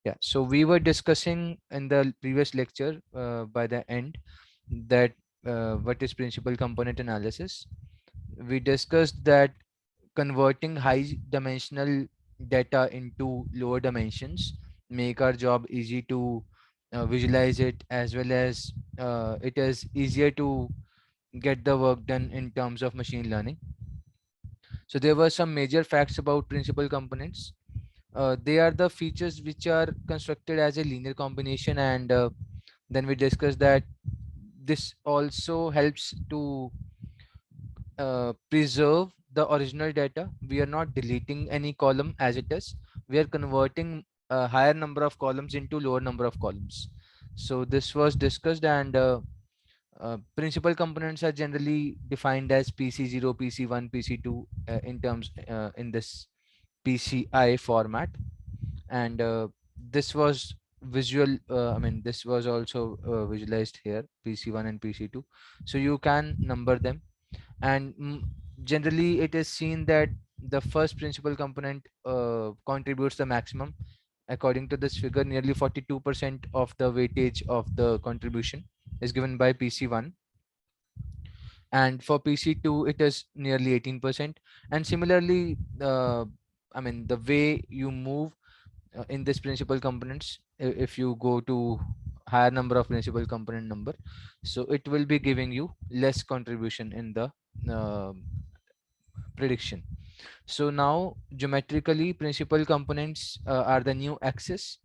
Yeah, so we were discussing in the previous lecture by the end that what is principal component analysis. We discussed that converting high dimensional data into lower dimensions make our job easy to visualize it, as well as it is easier to get the work done in terms of machine learning. So there were some major facts about principal components. They are the features which are constructed as a linear combination, and then we discussed that this also helps to preserve the original data. We are not deleting any column as it is. We are converting a higher number of columns into lower number of columns. So this was discussed, and principal components are generally defined as PC0, PC1, PC2 in terms in this PCI format, and this was visual. I mean, this was also visualized here, PC1 and PC2. So you can number them, and generally it is seen that the first principal component contributes the maximum. According to this figure, nearly 42% of the weightage of the contribution is given by PC1, and for PC2 it is nearly 18%. And similarly, I mean, the way you move in this principal components, if you go to higher number of principal component number, so it will be giving you less contribution in the uh, prediction. So now geometrically, principal components are the new axis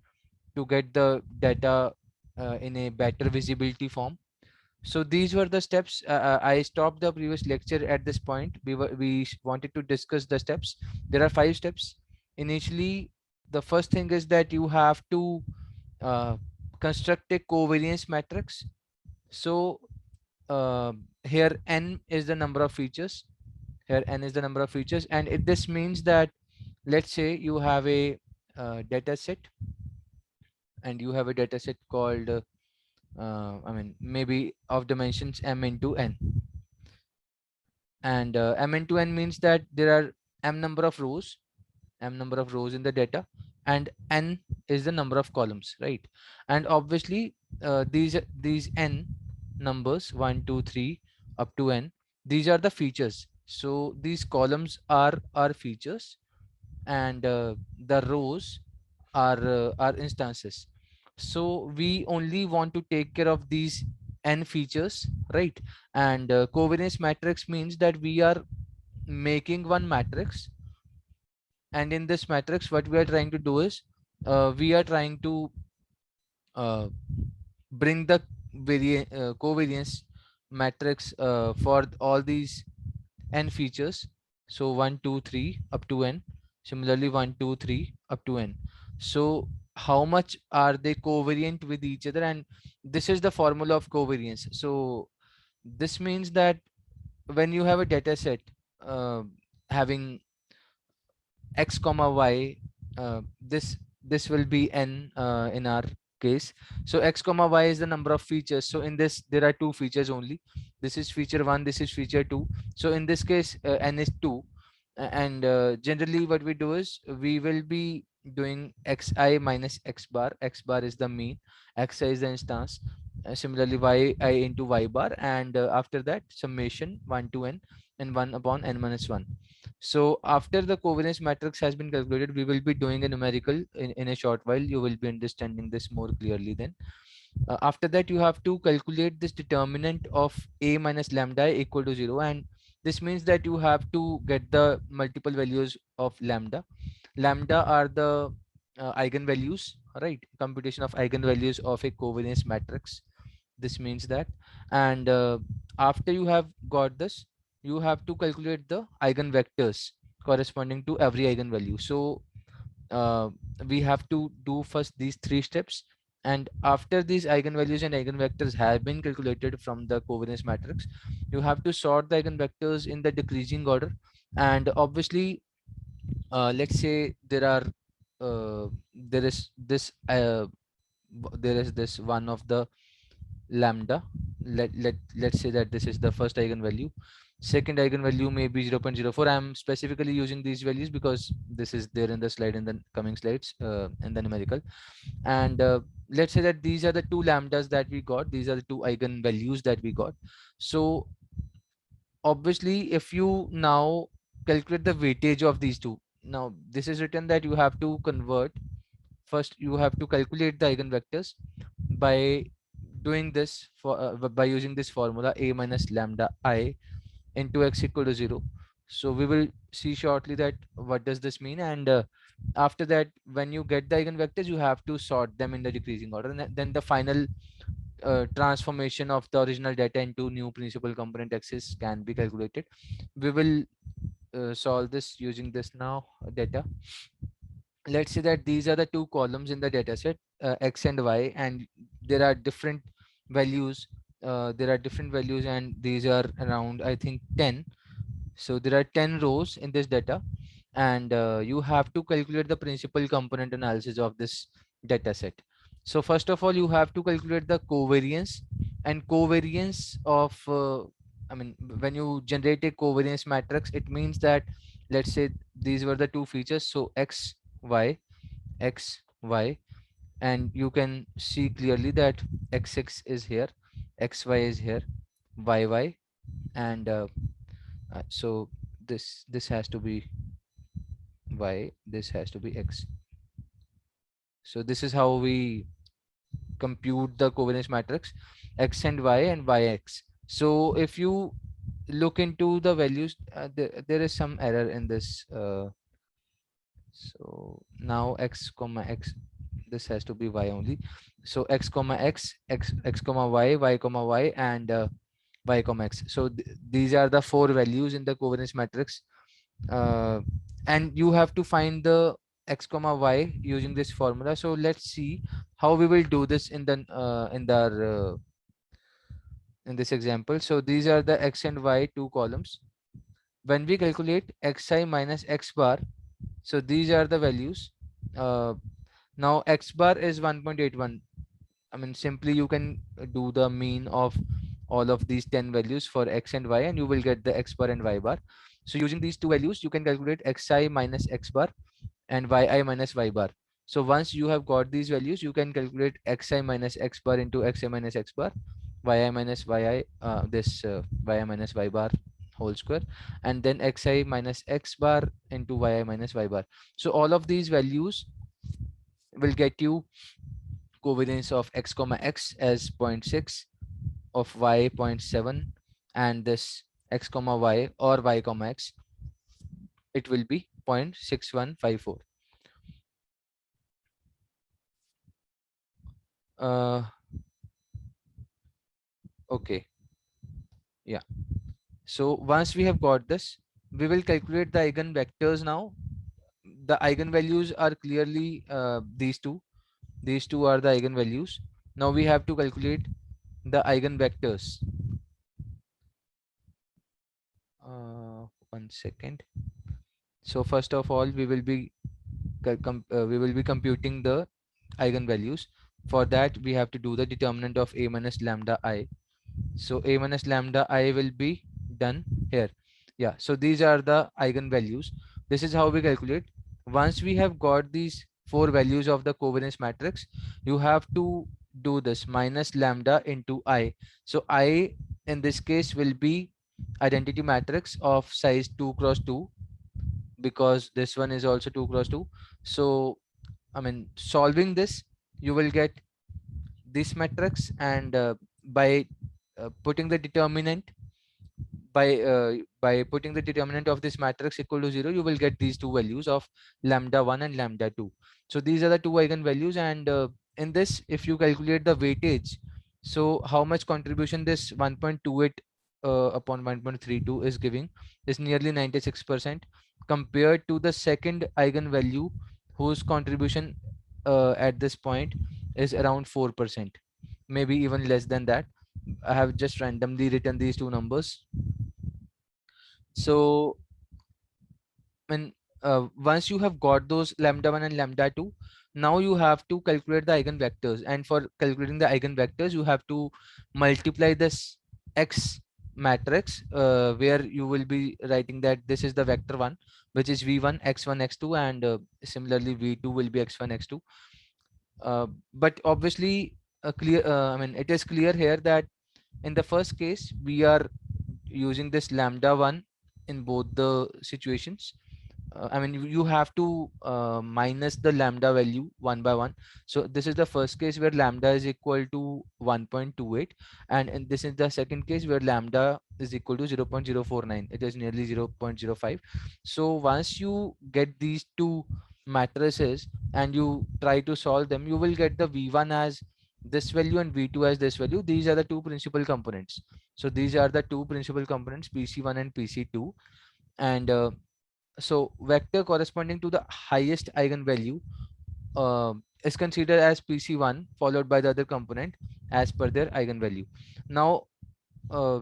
to get the data in a better visibility form. So these were the steps. I stopped the previous lecture at this point. We wanted to discuss the steps. There are 5 steps. Initially, the first thing is that you have to uh, construct a covariance matrix. So uh, here n is the number of features. Here n is the number of features, and this means that, let's say you have a data set, and you have a data set called I mean, maybe of dimensions m into n, and m into n means that there are m number of rows in the data, and n is the number of columns, right? And obviously these n numbers, 1 2 3 up to n, these are the features. So these columns are features, and the rows are instances. So we only want to take care of these n features, right? And covariance matrix means that we are making one matrix, and in this matrix what we are trying to do is we are trying to uh, bring the covariance matrix for all these n features. So 1 2 3 up to n, similarly 1 2 3 up to n. So how much are they covariant with each other, and this is the formula of covariance. So this means that when you have a data set uh, having x comma y, this will be n in our case. So x comma y is the number of features. So in this there are two features only. This is feature 1, this is feature 2. So in this case n is 2. And generally what we do is we will be doing xi minus x bar. X bar is the mean, xi is the instance, similarly yi into y bar, and after that summation 1 to n, and 1 upon n minus 1. So after the covariance matrix has been calculated, we will be doing a numerical in a short while. You will be understanding this more clearly then. After that, you have to calculate this determinant of a minus lambda equal to 0. And this means that you have to get the multiple values of lambda. Lambda are the eigenvalues, right? Computation of eigenvalues of a covariance matrix. This means that, and after you have got this, you have to calculate the eigenvectors corresponding to every eigenvalue. So uh, we have to do first these 3 steps, and after these eigenvalues and eigenvectors have been calculated from the covariance matrix, you have to sort the eigenvectors in the decreasing order. And obviously let's say there is this there is this one of the lambda. Let's say that this is the first eigenvalue. second eigenvalue may be 0.04. I'm specifically using these values because this is there in the slide, in the coming slides, in the numerical. And let's say that these are the two lambdas that we got, these are the two eigenvalues that we got. So obviously if you now calculate the weightage of these two, now this is written that you have to convert, first you have to calculate the eigenvectors by doing this for by using this formula a minus lambda I into x equal to 0. So we will see shortly that what does this mean. And after that, when you get the eigenvectors, you have to sort them in the decreasing order, and then the final transformation of the original data into new principal component x's can be calculated. We will solve this using this now data. Let's say that these are the two columns in the data set, x and y, and there are different values. There are different values, and these are around, I think, 10. So there are 10 rows in this data, and you have to calculate the principal component analysis of this data set. So first of all, you have to calculate the covariance, and covariance of I mean, when you generate a covariance matrix, it means that, let's say these were the two features, so x, y, x, y, and you can see clearly that x6 is here, xy is here, yy, and so this has to be y, this has to be x. So this is how we compute the covariance matrix, x and yx. So if you look into the values, there is some error in this. So now x comma x, this has to be y only. So x comma x, x comma y comma y, and y comma x. So these are the four values in the covariance matrix, uh, and you have to find the x comma y using this formula. So let's see how we will do this in this example. So these are the x and y two columns. When we calculate xi minus x bar, so these are the values. uh, Now x bar is 1.81. I mean, simply you can do the mean of all of these 10 values for x and y, and you will get the x bar and y bar. So using these two values, you can calculate xi minus x bar and yi minus y bar. So once you have got these values, you can calculate xi minus x bar into xi minus x bar, yi minus yi, yi minus y bar whole square, and then xi minus x bar into yi minus y bar. So all of these values will get you covariance of x comma x as zero point 0.6, of y 0.7, and this x comma y or y comma x, it will be 0.6154. uh okay, yeah. So once we have got this, we will calculate the eigenvectors now. The eigenvalues are clearly these two. These two are the eigenvalues. Now we have to calculate the eigenvectors. One second. So first of all, we will be computing the eigenvalues. For that, we have to do the determinant of a minus lambda I. So a minus lambda I will be done here. Yeah, so these are the eigenvalues. This is how we calculate. Once we have got these four values of the covariance matrix, you have to do this minus lambda into I. So I in this case will be identity matrix of size 2 cross 2, because this one is also 2 cross 2. So I mean, solving this, you will get this matrix, and by putting the determinant, by putting the determinant of this matrix equal to 0, you will get these two values of lambda 1 and lambda 2. So these are the two eigenvalues, and in this, if you calculate the weightage, so how much contribution this 1.28 upon 1.32 is giving is nearly 96%, compared to the second eigenvalue, whose contribution at this point is around 4%, maybe even less than that. I have just randomly written these two numbers. So when once you have got those lambda 1 and lambda 2, now you have to calculate the eigenvectors, and for calculating the eigenvectors, you have to multiply this x matrix where you will be writing that this is the vector 1, which is v1 x1 x2, and similarly v2 will be x1 x2. But obviously clear I mean it is clear here that in the first case we are using this lambda 1 in both the situations. I mean, you have to minus the lambda value one by one. So this is the first case where lambda is equal to 1.28, and this is the second case where lambda is equal to 0.049. It is nearly 0.05. So once you get these two matrices and you try to solve them, you will get the v1 as this value and v2 as this value. These are the two principal components. So these are the two principal components, pc1 and pc2. And so vector corresponding to the highest eigenvalue uh, is considered as PC1 followed by the other component as per their eigenvalue. Now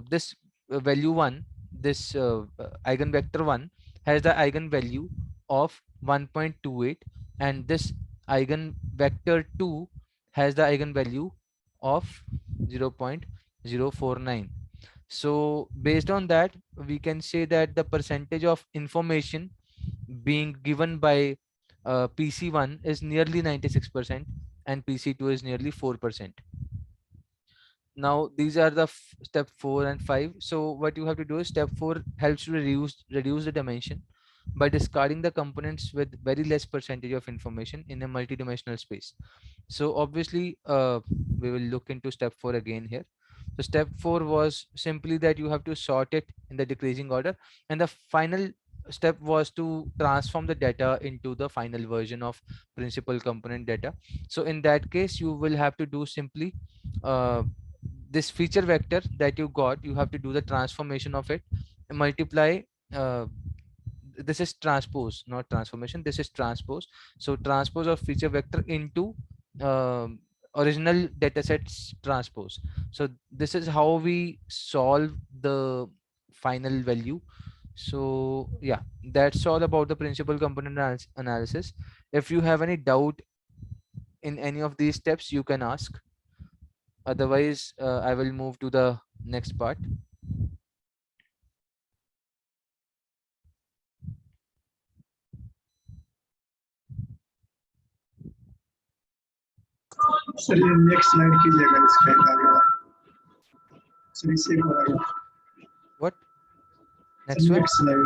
this value 1, this eigenvector 1 has the eigenvalue of 1.28, and this eigenvector 2 has the eigenvalue of 0.049. So based on that, we can say that the percentage of information being given by PC1 is nearly 96% and PC2 is nearly 4%. Now these are the step 4 and 5. So what you have to do is step 4 helps to reduce the dimension by discarding the components with very less percentage of information in a multidimensional space. So obviously we will look into step 4 again here. So step 4 was simply that you have to sort it in the decreasing order, and the final step was to transform the data into the final version of principal component data. So in that case you will have to do simply uh, this feature vector that you got, you have to do the transformation of it, multiply uh, this is transpose, not transformation, this is transpose. So transpose of feature vector into original datasets transpose. So this is how we solve the final value. So yeah, that's all about the principal component analysis. If you have any doubt in any of these steps, you can ask. Otherwise I will move to the next part. Sir ये next slide कीजिएगा इसका आगे sir इसे What? Sir Next one? Next slide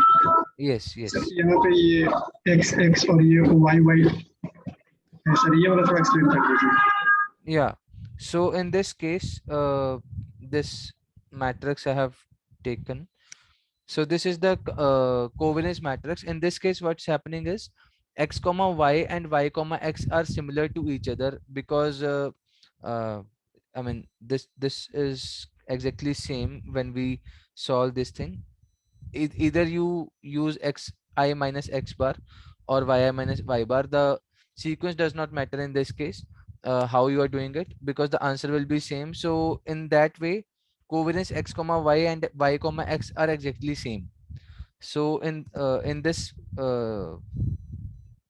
Yes, sir yes. यहाँ पे ये x x और ये वाई वाई है सर ये वाला थोड़ा एक्सप्लेन कर दीजिए Yeah. So in this case, this matrix I have taken. So this is the covariance matrix. In this case, what's happening is x comma y and y comma x are similar to each other because uh, I mean this is exactly same when we solve this thing. Either you use xi minus x bar or yi minus y bar. The sequence does not matter in this case, how you are doing it, because the answer will be same. So in that way, covariance x comma y and y comma x are exactly same. So in this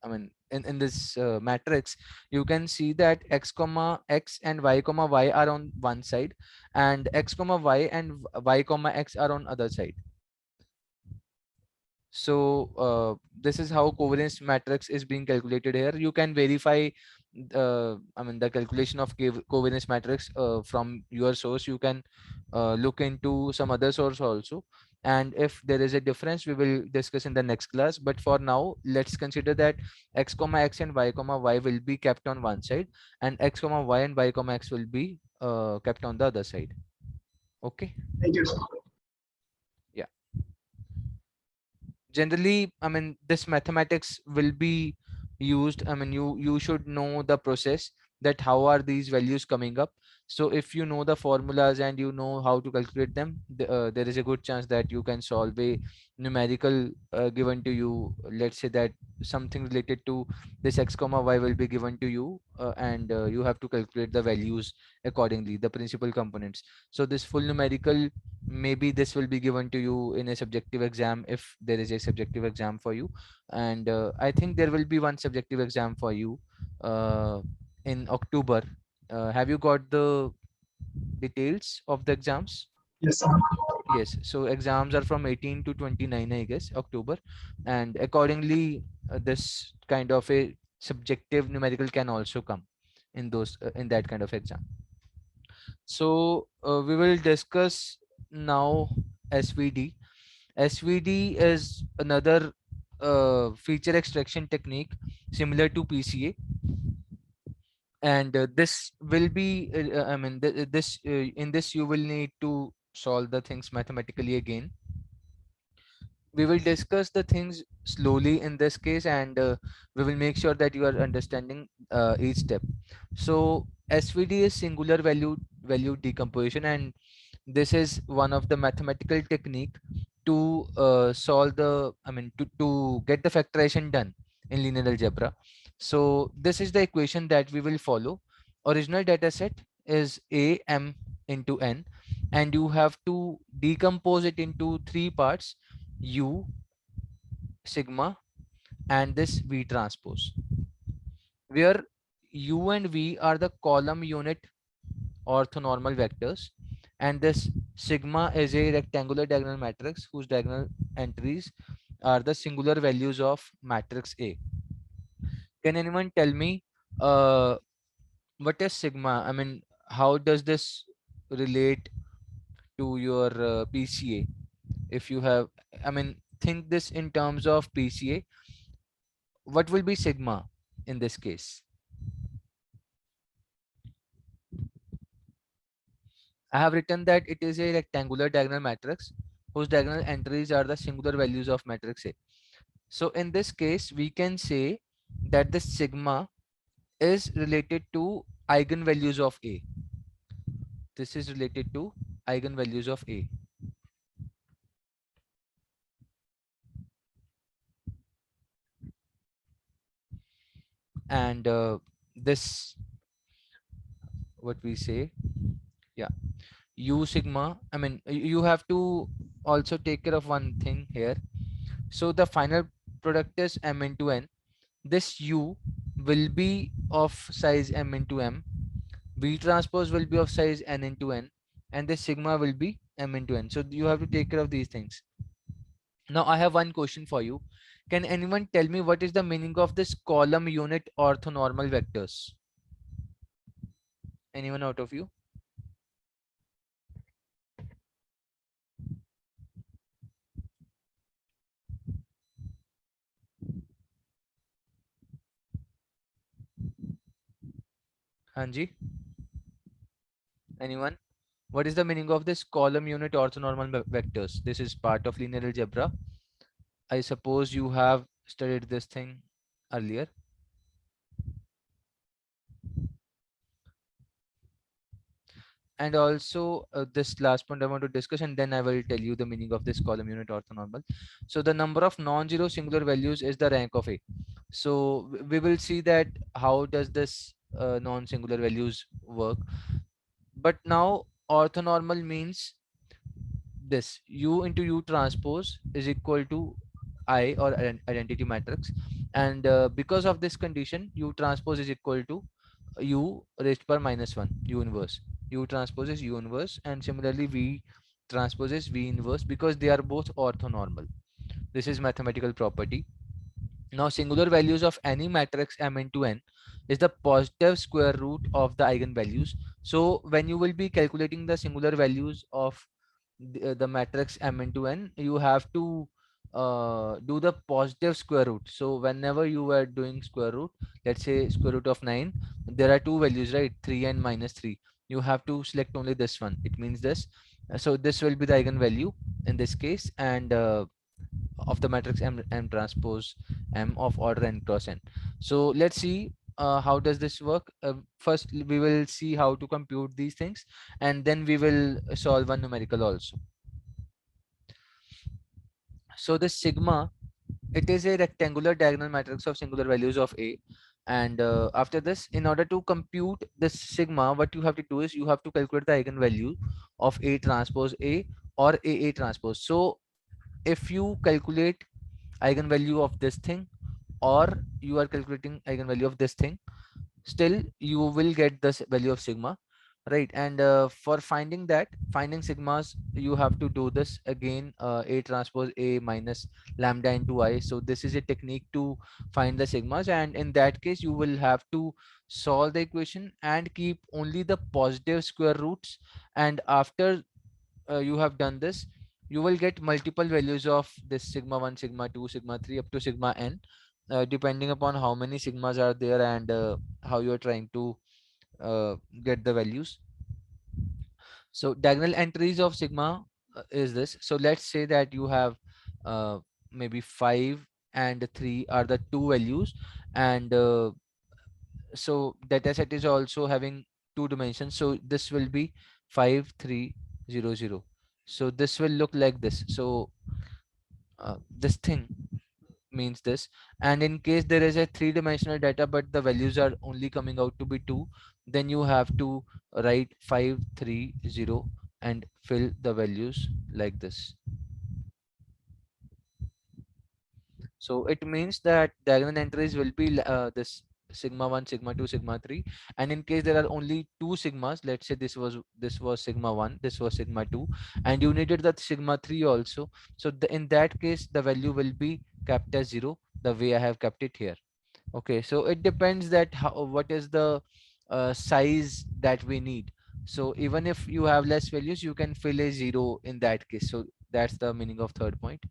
I mean in this matrix, you can see that x comma x and y comma y are on one side, and x comma y and y comma x are on other side. So this is how covariance matrix is being calculated here. You can verify I mean the calculation of covariance matrix from your source. You can look into some other source also, and if there is a difference we will discuss in the next class. But for now, let's consider that x comma x and y comma y will be kept on one side, and x comma y and y comma x will be kept on the other side. Okay. Thank you sir Yeah. Generally, I mean, this mathematics will be used. I mean, you should know the process, that how are these values coming up. So if you know the formulas and you know how to calculate them, there is a good chance that you can solve a numerical given to you. Let's say that something related to this x comma y will be given to you, and you have to calculate the values accordingly, the principal components. So this full numerical, maybe this will be given to you in a subjective exam if there is a subjective exam for you. And I think there will be one subjective exam for you uh, in October. Have you got the details of the exams? Yes sir Yes, so exams are from 18 to 29, I guess, October, and accordingly, this kind of a subjective numerical can also come in those in that kind of exam. So we will discuss now SVD. SVD is another feature extraction technique similar to PCA, and this will be I mean this in this you will need to solve the things mathematically again. We will discuss the things slowly in this case, and we will make sure that you are understanding each step. So SVD is singular value decomposition, and this is one of the mathematical technique to solve the to get the factorization done in linear algebra. So this is the equation that we will follow. Original data set is a m into n, and you have to decompose it into three parts: u, sigma, and this v transpose, where u and v are the column unit orthonormal vectors, and this sigma is a rectangular diagonal matrix whose diagonal entries are the singular values of matrix A. Can anyone tell me uh, what is sigma? I mean, how does this relate to your PCA? If you have, I mean, think this in terms of PCA. What will be sigma in this case? I have written that it is a rectangular diagonal matrix whose diagonal entries are the singular values of matrix A. So in this case, we can say that the sigma is related to eigenvalues of A. This is related to eigenvalues of A. And this, what we say, yeah, U sigma, I mean, you have to also take care of one thing here. So the final product is m into n. This U will be of size m into m. V transpose will be of size n into n, and this sigma will be m into n. So you have to take care of these things. Now I have one question for you. Can anyone tell me what is the meaning of this column unit orthonormal vectors? Anyone out of you? Hanji? Anyone? What is the meaning of this column unit orthonormal vectors? This is part of linear algebra. I suppose you have studied this thing earlier. And also this last point I want to discuss, and then I will tell you the meaning of this column unit orthonormal. So the number of non-zero singular values is the rank of A. So we will see that how does this non-singular values work. But now orthonormal means this u into u transpose is equal to I, or identity matrix, and because of this condition, u transpose is equal to u raised power minus 1, u inverse. U transpose is u inverse, and similarly v transpose is v inverse, because they are both orthonormal. This is mathematical property. Now singular values of any matrix m into n is the positive square root of the eigenvalues. So when you will be calculating the singular values of the matrix m into n, you have to do the positive square root. So whenever you are doing square root, let's say square root of 9, there are two values, right? 3 and minus 3. You have to select only this one. It means this. So this will be the eigenvalue in this case, and of the matrix m transpose m of order n cross n. So let's see how does this work. First we will see how to compute these things, and then we will solve one numerical also. So this sigma, it is a rectangular diagonal matrix of singular values of A, and after this, in order to compute this sigma, what you have to do is you have to calculate the eigenvalue of A transpose A, or A transpose. So if you calculate eigenvalue of this thing, or you are calculating eigenvalue of this thing, still you will get this value of sigma. right? And for finding sigmas, you have to do this again, a transpose a minus lambda into I. So this is a technique to find the sigmas, and in that case you will have to solve the equation and keep only the positive square roots. And after you have done this, you will get multiple values of this sigma 1, sigma 2, sigma 3 up to sigma n, depending upon how many sigmas are there and how you are trying to get the values. So diagonal entries of sigma is this. So let's say that you have maybe 5 and 3 are the two values, and so data set is also having two dimensions. So this will be 5 3 0 0. So this will look like this. So this thing means this. And in case there is a three-dimensional data but the values are only coming out to be 2, then you have to write 5 3 0 and fill the values like this. So it means that diagonal entries will be this sigma 1, sigma 2, sigma 3. And in case there are only two sigmas, let's say this was sigma 1, this was sigma 2, and you needed the sigma 3 also. So in that case the value will be kept as 0, the way I have kept it here. Okay, so it depends that what is the size that we need. So even if you have less values, you can fill a 0 in that case. So that's the meaning of third point.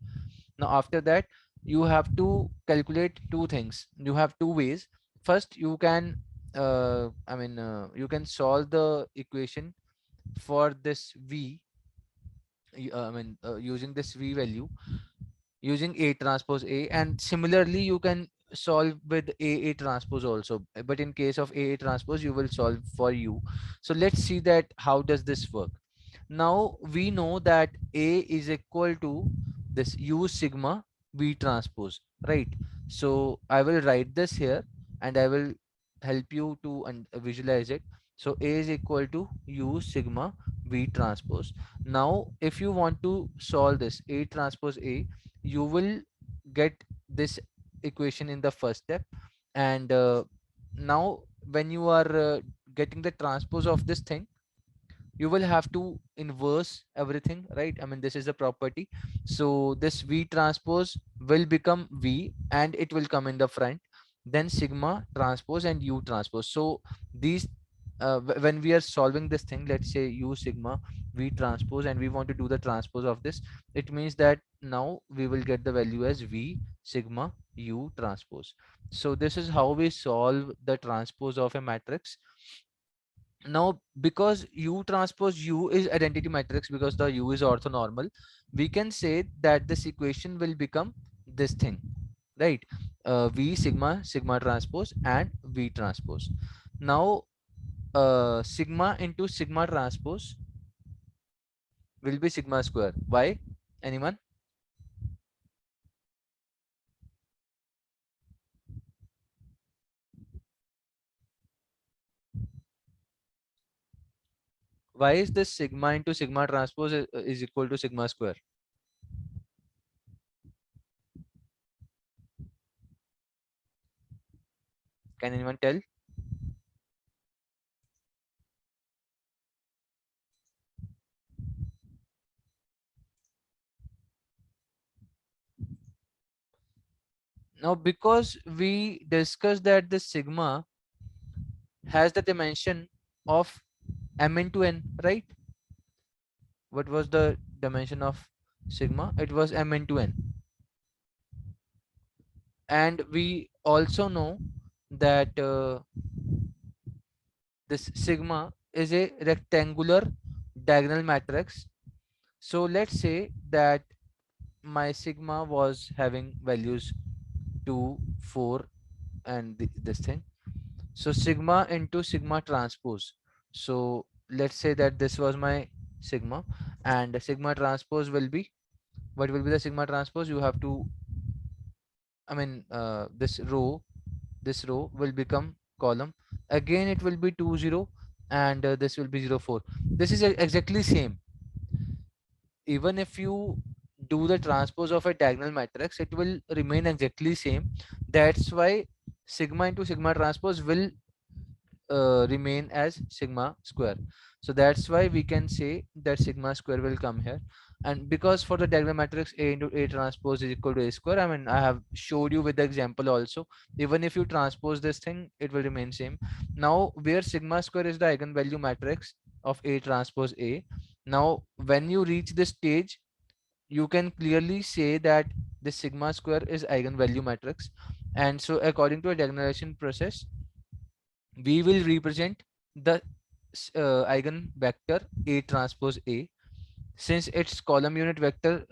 Now after that, you have to calculate two things. You have two ways. First, you can you can solve the equation for this v, using this v value, using A transpose A, and similarly you can solve with A transpose also, but in case of A transpose you will solve for U. So let's see that how does this work. Now we know that A is equal to this U sigma V transpose, right? So I will write this here and I will help you to visualize it. So A is equal to U sigma V transpose. Now if you want to solve this A transpose A, you will get this equation in the first step. And now when you are getting the transpose of this thing, you will have to inverse everything, right? I mean, this is a property. So this V transpose will become V and it will come in the front, then sigma transpose and U transpose. So these when we are solving this thing, let's say U sigma V transpose, and we want to do the transpose of this, it means that now we will get the value as V sigma U transpose. So this is how we solve the transpose of a matrix. Now because U transpose U is identity matrix, because the U is orthonormal, we can say that this equation will become this thing, right? V sigma sigma transpose and V transpose. Now sigma into sigma transpose will be sigma square. Why? Anyone? Why is this sigma into sigma transpose is equal to sigma square? Can anyone tell? Now because we discussed that the sigma has the dimension of m into n, right? What was the dimension of sigma? It was m into n. And we also know that this sigma is a rectangular diagonal matrix. So let's say that my sigma was having values 2 4 and this thing. So sigma into sigma transpose. So let's say that this was my sigma, and sigma transpose will be, what will be the sigma transpose? You have to, this row will become column. Again it will be 2 0, and this will be 0 4. This is exactly same. Even if you do the transpose of a diagonal matrix, it will remain exactly same. That's why sigma into sigma transpose will remain as sigma square. So that's why we can say that sigma square will come here. And because for the diagonal matrix A into A transpose is equal to A square, I mean I have showed you with the example also, even if you transpose this thing it will remain same. Now where sigma square is the eigenvalue matrix of A transpose A, now when you reach this stage you can clearly say that the sigma square is eigenvalue matrix. And so according to a diagonalization process we will represent the eigen vector A transpose A, since its column unit vector,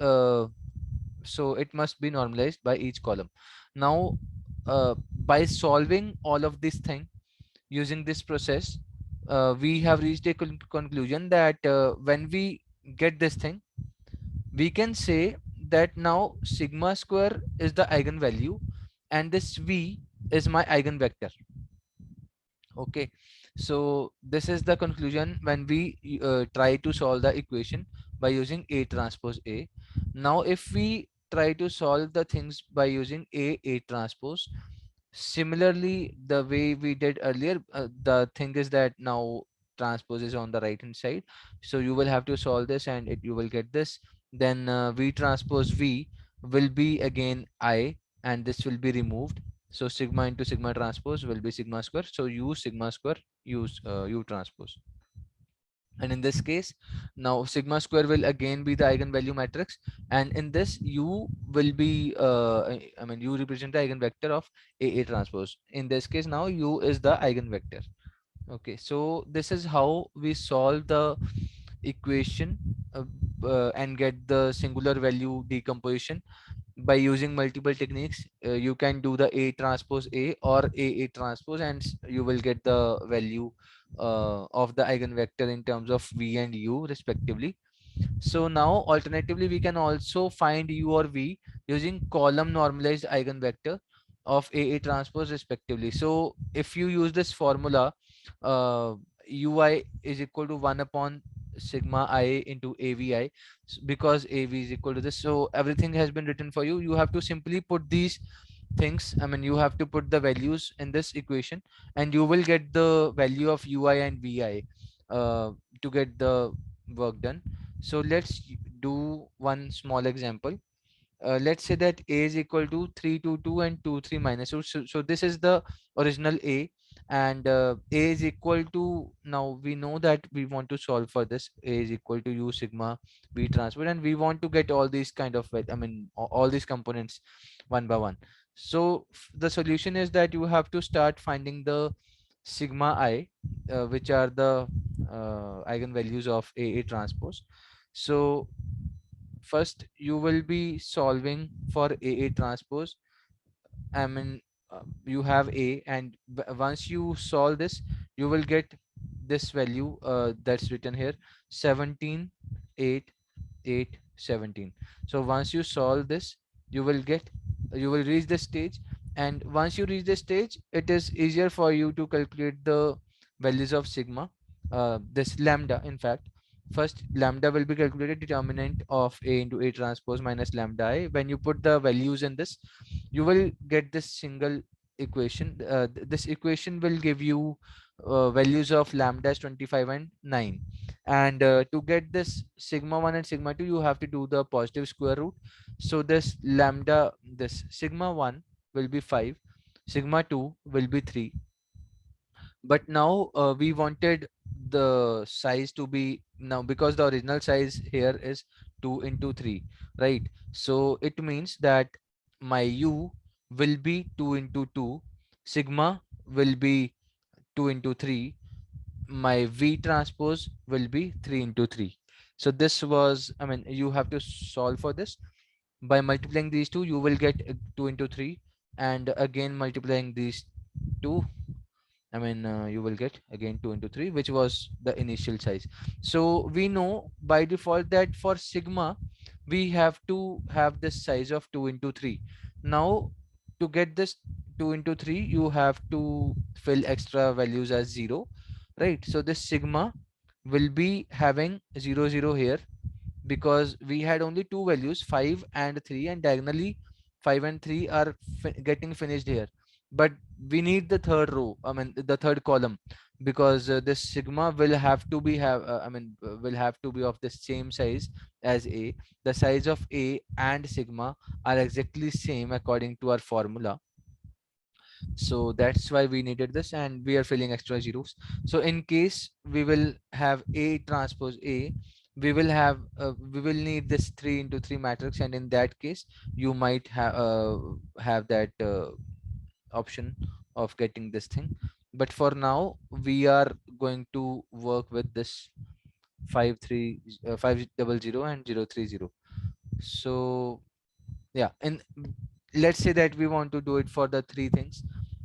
so it must be normalized by each column. Now by solving all of this thing using this process, we have reached a conclusion that when we get this thing we can say that now sigma square is the eigenvalue and this v is my eigenvector. Okay, so this is the conclusion when we try to solve the equation by using A transpose A. Now if we try to solve the things by using A transpose, similarly the way we did earlier, the thing is that now transpose is on the right hand side, so you will have to solve this and you will get this. Then V transpose V will be again I, and this will be removed, so sigma into sigma transpose will be sigma square, so use sigma square, use U transpose. And in this case now sigma square will again be the eigenvalue matrix, and in this U will be I mean U represent the eigenvector of A transpose. In this case now U is the eigenvector. Okay, so this is how we solve the equation and get the singular value decomposition by using multiple techniques. You can do the A transpose A or A transpose, and you will get the value of the eigenvector in terms of V and U respectively. So now alternatively we can also find U or V using column normalized eigenvector of A transpose respectively. So if you use this formula, uh, Ui is equal to 1 upon sigma I into AVI, because AV is equal to this. So everything has been written for you. You have to simply put these things, I mean you have to put the values in this equation and you will get the value of Ui and Vi to get the work done. So let's do one small example. Let's say that A is equal to 3 to 2 and 2 3 minus. So this is the original A, and A is equal to, now we know that we want to solve for this. A is equal to U sigma V transport, and we want to get all these kind of I mean all these components one by one. So the solution is that you have to start finding the sigma I, which are the eigenvalues of A transpose. So first you will be solving for A transpose. I mean you have A, and once you solve this you will get this value that's written here, 17 8 8 17. So once you solve this you will get, you will reach this stage, and once you reach this stage it is easier for you to calculate the values of sigma, this lambda. In fact, first lambda will be calculated, determinant of A into A transpose minus lambda I. When you put the values in this you will get this single equation. This equation will give you values of lambda is 25 and 9, and to get this sigma 1 and sigma 2 you have to do the positive square root. So this lambda, this sigma 1 will be 5, sigma 2 will be 3, but now we wanted the size to be, now because the original size here is 2 into 3, right? So it means that my U will be 2 into 2, sigma will be 2 into 3, my V transpose will be 3 into 3. So this was, I mean you have to solve for this by multiplying these two. You will get 2 into 3, and again multiplying these two, I mean, you will get again 2 into 3, which was the initial size. So we know by default that for sigma, we have to have this size of 2 into 3. Now, to get this 2 into 3, you have to fill extra values as 0, right? So this sigma will be having 0, 0 here, because we had only two values, 5 and 3, and diagonally 5 and 3 are getting finished here. but we need the third row, I mean the third column, because this sigma will have to be will have to be of the same size as A. The size of A and sigma are exactly same according to our formula. So that's why we needed this, and we are filling extra zeros. So in case we will have A transpose A, we will need this 3 into 3 matrix, and in that case you might have that option of getting this thing. But for now we are going to work with this 500 and 030. So yeah, and let's say that we want to do it for the three things,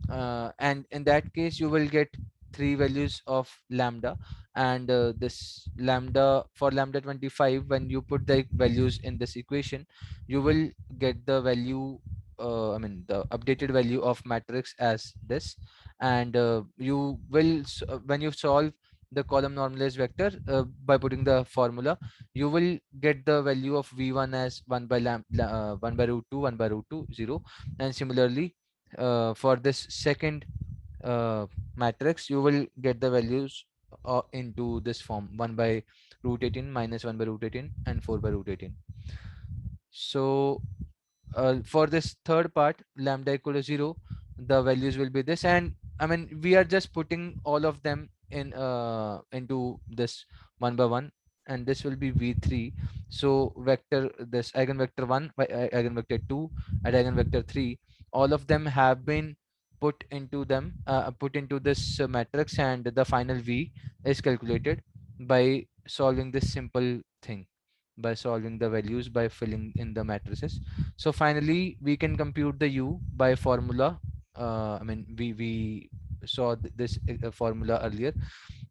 and in that case you will get three values of lambda. And this lambda, for lambda 25, when you put the values in this equation, you will get the value, the updated value of matrix as this. And you will when you solve the column normalized vector by putting the formula, you will get the value of v1 as 1 by 1 by root 2, 1 by root 2, 0. And similarly, for this second matrix, you will get the values into this form: 1 by root 18 minus 1 by root 18 and 4 by root 18. So for this third part, lambda equal to 0, the values will be this. And we are just putting all of them in into this one by one, and this will be v3. So vector, this eigenvector 1 by eigenvector 2 and eigenvector 3, all of them have been put into this matrix, and the final v is calculated by solving this simple thing, by solving the values, by filling in the matrices. So finally, we can compute the u by formula. We saw this formula earlier.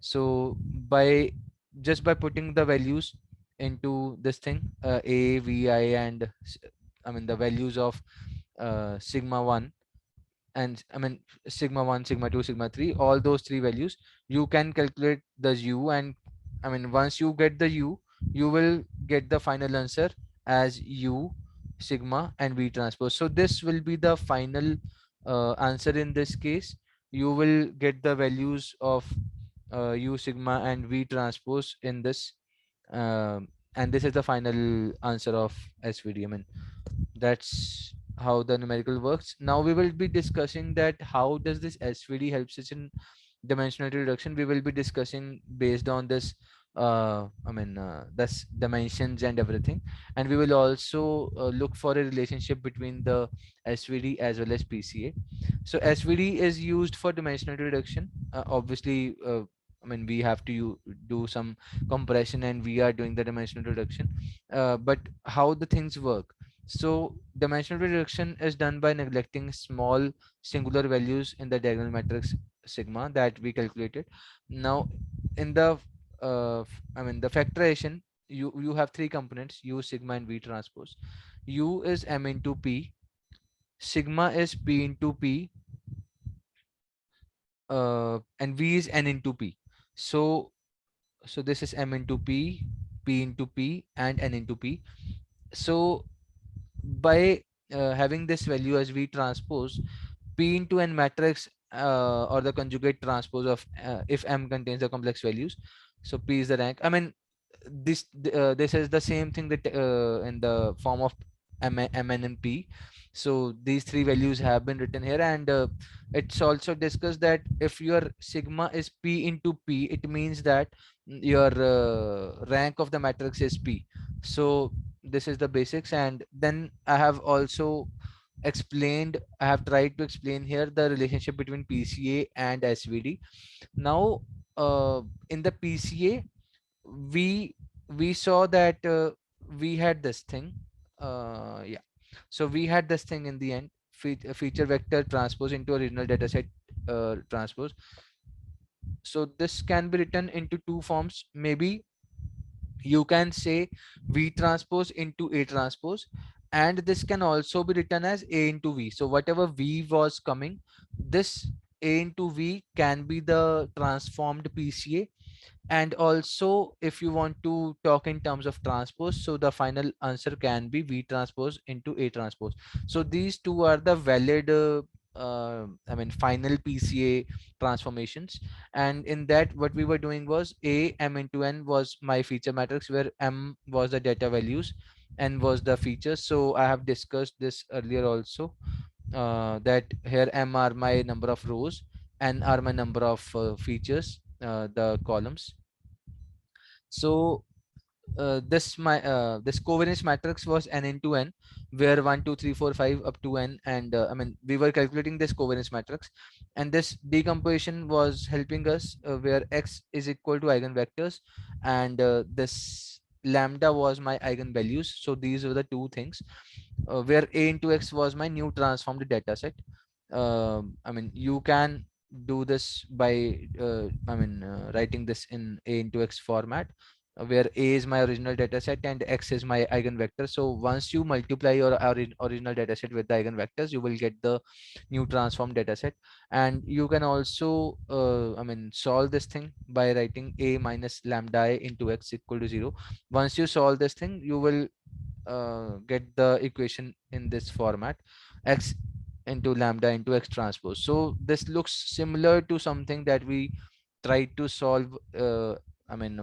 So by just by putting the values into this thing, a, vi, and the values of sigma 1, and sigma 1, sigma 2, sigma 3, all those three values, you can calculate the u. And once you get the u, you will get the final answer as u, sigma, and v transpose. So this will be the final answer. In this case, you will get the values of u, sigma, and v transpose in this, and this is the final answer of svd. That's how the numerical works. Now we will be discussing that how does this svd helps us in dimensionality reduction. We will be discussing based on this this dimensions and everything. And we will also look for a relationship between the svd as well as pca. So svd is used for dimensionality reduction. Obviously, we have to do some compression, and we are doing the dimensional reduction. But how the things work? So dimensional reduction is done by neglecting small singular values in the diagonal matrix sigma that we calculated. Now, in the the factorization, you have three components: u, sigma, and v transpose. U is m into p, sigma is p into p, and v is n into p. So this is m into p into p, and n into p. So by having this value as v transpose, p into n matrix, or the conjugate transpose of, if m contains the complex values, so p is the rank. This is the same thing that in the form of mn and p. So these three values have been written here. And it's also discussed that if your sigma is p into p, it means that your rank of the matrix is p. So this is the basics. And then I have tried to explain here the relationship between pca and svd. Now, in the pca, we we saw that we had this thing. Yeah, so we had this thing in the end: feature vector transpose into original dataset transpose. So this can be written into two forms. Maybe you can say v transpose into a transpose, and this can also be written as a into v. So whatever v was coming, this a into v can be the transformed pca. And also, if you want to talk in terms of transpose, so the final answer can be v transpose into a transpose. So these two are the valid I mean final PCA transformations. And in that what we were doing was a m into n was my feature matrix, where m was the data values, n was the features. So I have discussed this earlier also, that here m are my number of rows, n are my number of features, the columns. So this covariance matrix was n into n, where 1 2 3 4 5 up to n, and I mean we were calculating this covariance matrix, and this decomposition was helping us, where x is equal to eigenvectors, and this lambda was my eigenvalues. So these were the two things, where a into x was my new transformed data set. I mean you can do this by writing this in a into x format, where a is my original data set and x is my eigenvector. So once you multiply your original data set with the eigenvectors, you will get the new transformed data set. And you can also solve this thing by writing a minus lambda I into x equal to 0. Once you solve this thing, you will get the equation in this format: x into lambda into x transpose. So this looks similar to something that we tried to solve,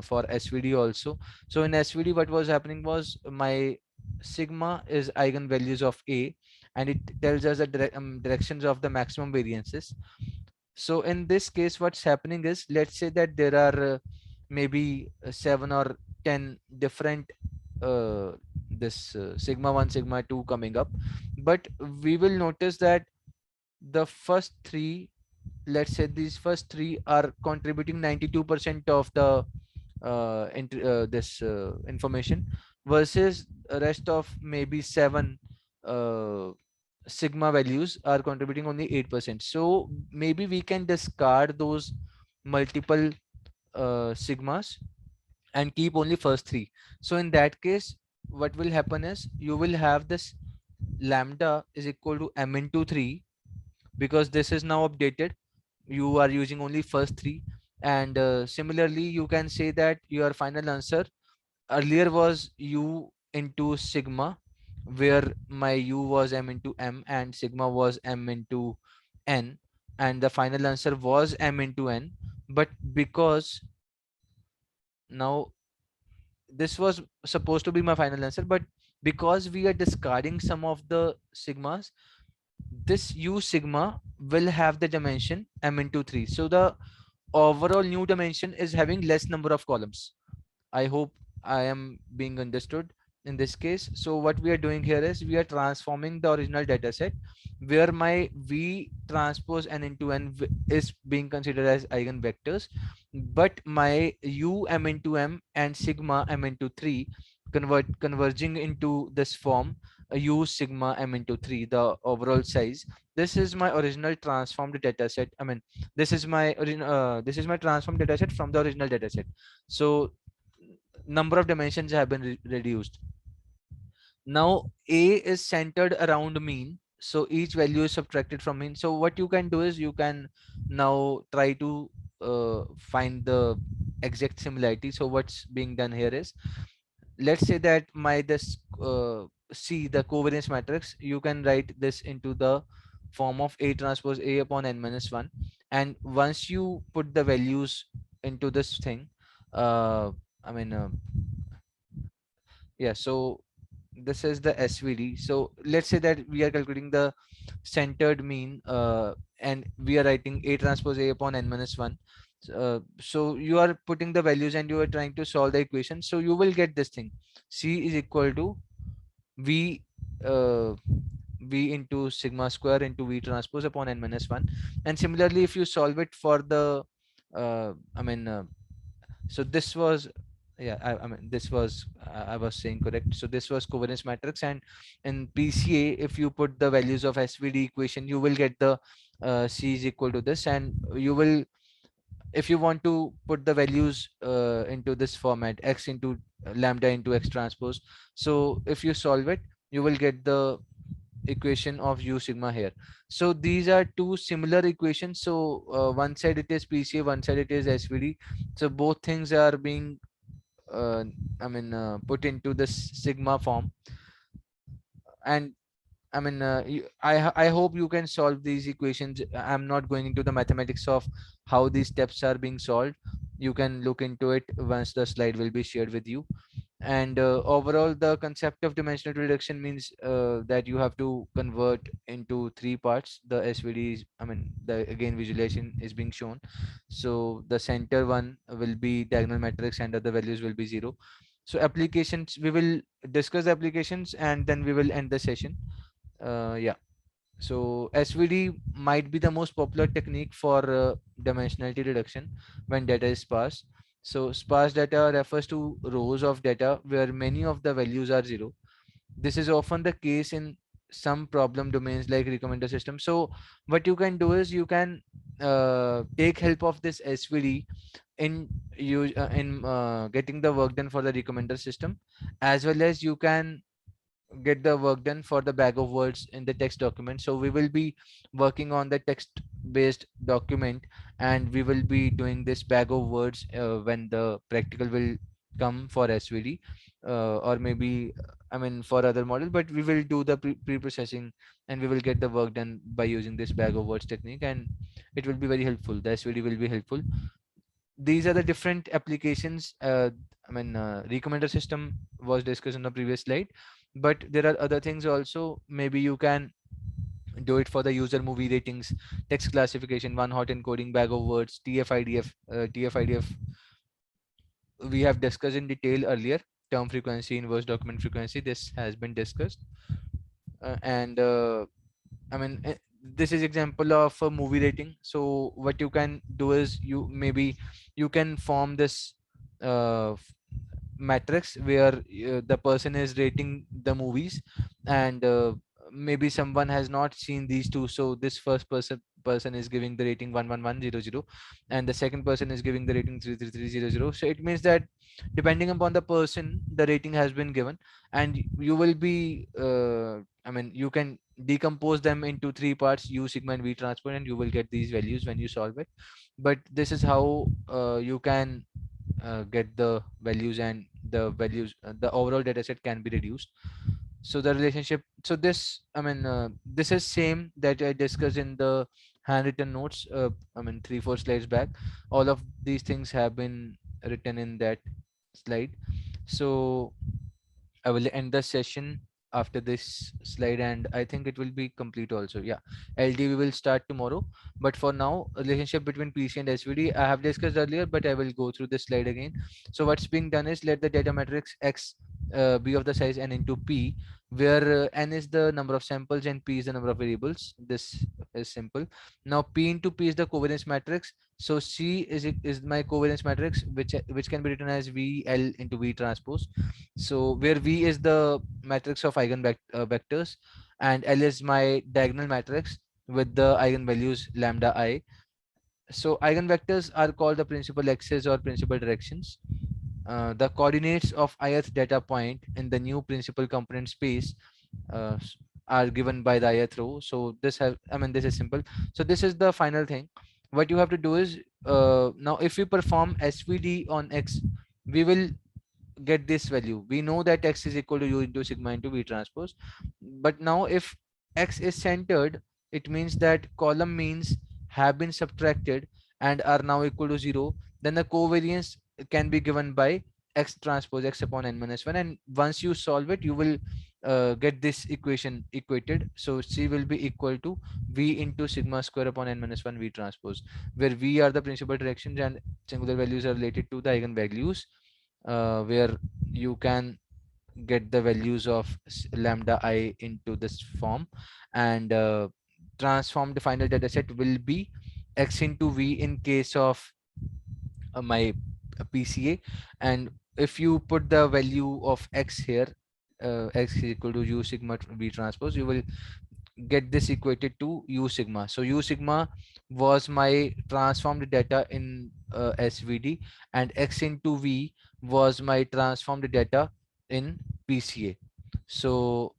for SVD also. So in SVD what was happening was, my sigma is eigenvalues of a, and it tells us the directions of the maximum variances. So in this case what's happening is, let's say that there are maybe 7 or 10 different this sigma 1 sigma 2 coming up, but we will notice that the first three, let's say these first three are contributing 92% of the this information, versus rest of maybe 7 uh, sigma values are contributing only 8%. So maybe we can discard those multiple sigmas and keep only first three. So in that case what will happen is, you will have this lambda is equal to m into 3, because this is now updated. You are using only first three. And similarly you can say that your final answer earlier was u into sigma, where my u was m into m and sigma was m into n, and the final answer was m into n. But because now this was supposed to be my final answer, but because we are discarding some of the sigmas, this u sigma will have the dimension m into 3. So the overall new dimension is having less number of columns. I hope I am being understood in this case. So what we are doing here is, we are transforming the original data set, where my v transpose n into n is being considered as eigenvectors, but my u m into m and sigma m into 3 converging into this form, u sigma m into 3, the overall size. This is my original transformed data set. This is my transformed data set from the original data set. So number of dimensions have been reduced. Now a is centered around mean, so each value is subtracted from mean. So what you can do is, you can now try to find the exact similarity. So what's being done here is, let's say that my this C, the covariance matrix, you can write this into the form of a transpose a upon n minus 1. And once you put the values into this thing, uh, I mean yeah, so this is the SVD. So let's say that we are calculating the centered mean, and we are writing a transpose a upon n minus 1. So you are putting the values and you are trying to solve the equation. So you will get this thing: C is equal to V uh, V into sigma square into V transpose upon n minus 1. And similarly, if you solve it for the uh, I mean so this was, yeah, I mean this was, I was saying correct. So this was covariance matrix, and in PCA if you put the values of SVD equation, you will get the C is equal to this. And you will, if you want to put the values into this format, x into lambda into x transpose, so if you solve it, you will get the equation of u sigma here. So these are two similar equations. So one side it is PCA, one side it is SVD. So both things are being put into this sigma form. And I mean, I hope you can solve these equations. I'm not going into the mathematics of how these steps are being solved. You can look into it once the slide will be shared with you. And overall, the concept of dimensional reduction means that you have to convert into three parts. The SVD is, I mean, the again visualization is being shown. So the center one will be diagonal matrix and other values will be zero. So applications, we will discuss the applications and then we will end the session. Yeah. So SVD might be the most popular technique for dimensionality reduction when data is sparse. So sparse data refers to rows of data where many of the values are zero. This is often the case in some problem domains like recommender system. So what you can do is you can take help of this SVD in getting the work done for the recommender system, as well as you can get the work done for the bag of words in the text document. So we will be working on the text based document, and we will be doing this bag of words when the practical will come for SVD, or maybe I mean for other model, but we will do the pre-processing and we will get the work done by using this bag of words technique, and it will be very helpful. The SVD will be helpful. These are the different applications. I mean, recommender system was discussed in the previous slide, but there are other things also. Maybe you can do it for the user movie ratings, text classification, one hot encoding, bag of words, TF-IDF. TF-IDF we have discussed in detail earlier. Term frequency, inverse document frequency. This has been discussed, and I mean, this is example of a movie rating. So what you can do is you can form this matrix where the person is rating the movies, and maybe someone has not seen these two. So this first person is giving the rating 11100, and the second person is giving the rating 33300. So it means that depending upon the person, the rating has been given, and you will be I mean, you can decompose them into three parts: U, sigma, and V transport, and you will get these values when you solve it. But this is how you can get the values, and the overall data set can be reduced. So the relationship, so this, I mean, this is same that I discussed in the handwritten notes, I mean 3 4 slides back. All of these things have been written in that slide. So I will end the session after this slide, and I think it will be complete also. Yeah, LD we will start tomorrow. But for now, relationship between PC and SVD I have discussed earlier, but I will go through this slide again. So what's being done is let the data matrix X be of the size n into P, where n is the number of samples and P is the number of variables. This is simple. Now P into P is the covariance matrix. So C is my covariance matrix, which can be written as VL into V transpose. So where V is the matrix of vectors, and L is my diagonal matrix with the eigenvalues lambda I. So eigenvectors are called the principal axes or principal directions. The coordinates of ith data point in the new principal component space uh, s- are given by the ith row. So this has, I mean, this is simple. So this is the final thing. What you have to do is, now if we perform SVD on X, we will get this value. We know that X is equal to U into sigma into V transpose. But now if X is centered, it means that column means have been subtracted and are now equal to 0. Then the covariance can be given by X transpose X upon n minus 1. And once you solve it, you will get this equation equated. So C will be equal to V into sigma square upon n minus 1 V transpose, where V are the principal directions and singular values are related to the eigenvalues, where you can get the values of lambda I into this form, and transform the final data set will be X into V in case of my PCA. And if you put the value of X here, X is equal to U sigma V transpose, you will get this equated to U sigma. So U sigma was my transformed data in SVD, and X into V was my transformed data in PCA. So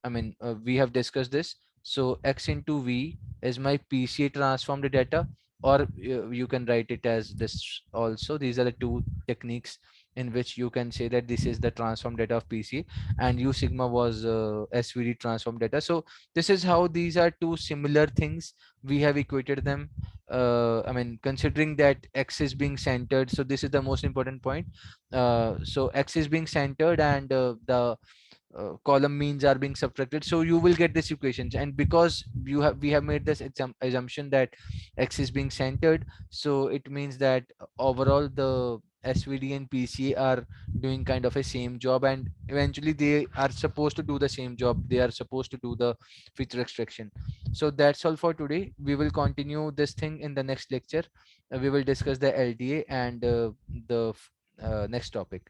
I mean, we have discussed this. So X into V is my PCA transformed data, or you can write it as this also. These are the two techniques in which you can say that this is the transform data of PC, and U sigma was SVD transform data. So this is how these are two similar things. We have equated them. I mean, considering that X is being centered, so this is the most important point. So X is being centered, and the column means are being subtracted, so you will get this equations. And because we have made this assumption that X is being centered, so it means that overall the SVD and PC are doing kind of a same job, and eventually they are supposed to do the same job. They are supposed to do the feature extraction. So that's all for today. We will continue this thing in the next lecture. We will discuss the LDA and the next topic.